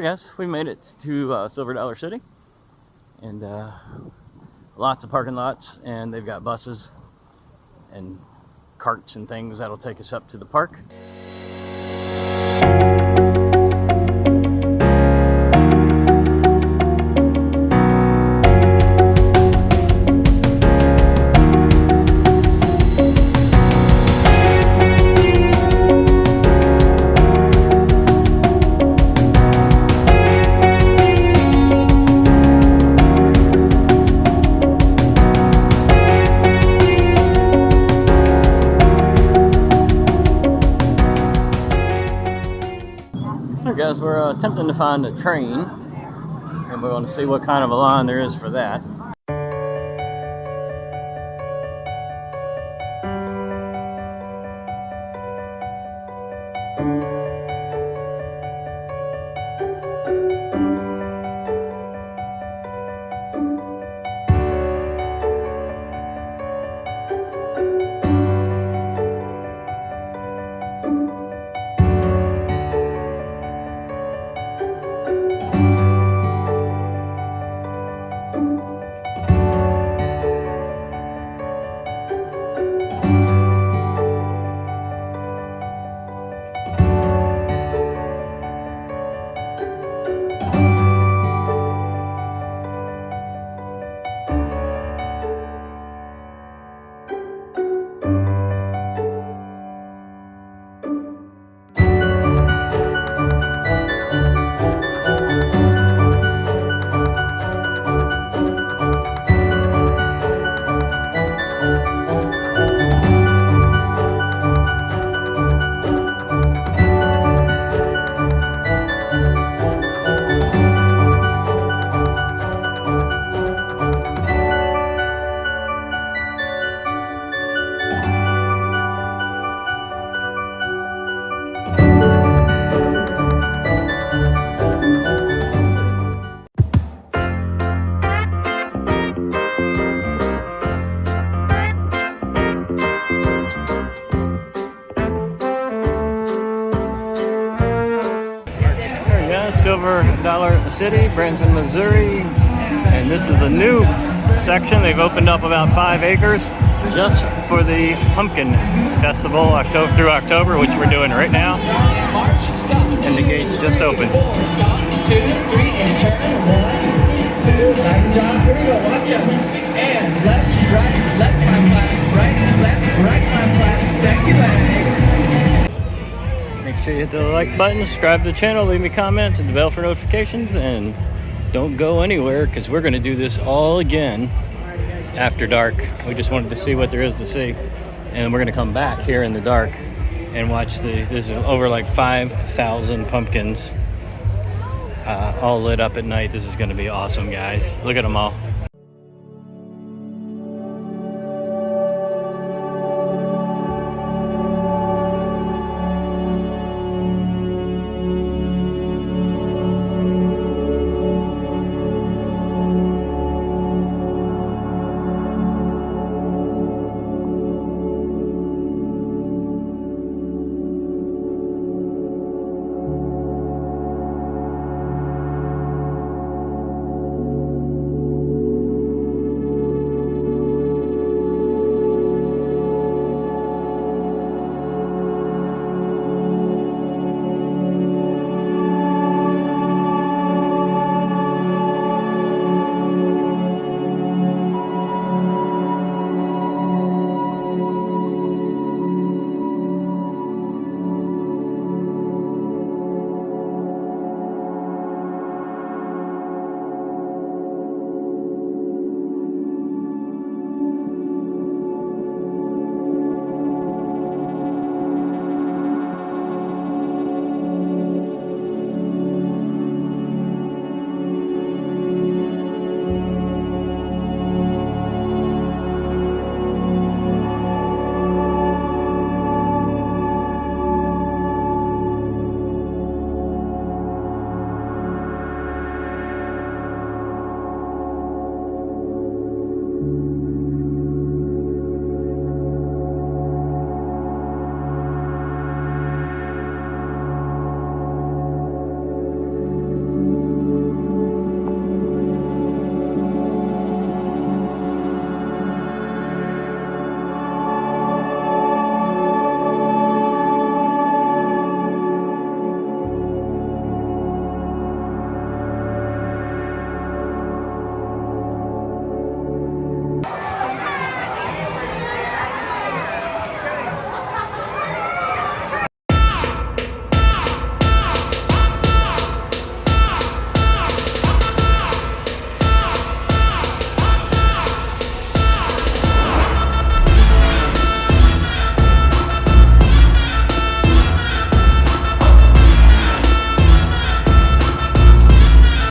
Alright guys, we made it to Silver Dollar City, and lots of parking lots, and they've got buses and carts and things that'll take us up to the park. Guys, we're attempting to find a train, and we're going to see what kind of a line there is for that. Silver Dollar City, Branson, Missouri, and this is a new section. They've opened up about 5 acres just for the Pumpkin Festival, October through October, which we're doing right now. And the gates just opened. 1, 2, 3, and turn. 1, 2, nice job. Here we go. Watch us. And left, right, my flat, right, left, my flat. Stack your legs. Make sure you hit the like button, subscribe to the channel, leave me comments, and the bell for notifications, and don't go anywhere because we're going to do this all again after dark. We just wanted to see what there is to see, and we're going to come back here in the dark and watch these. This is over like 5,000 pumpkins all lit up at night. This is going to be awesome, guys. Look at them all.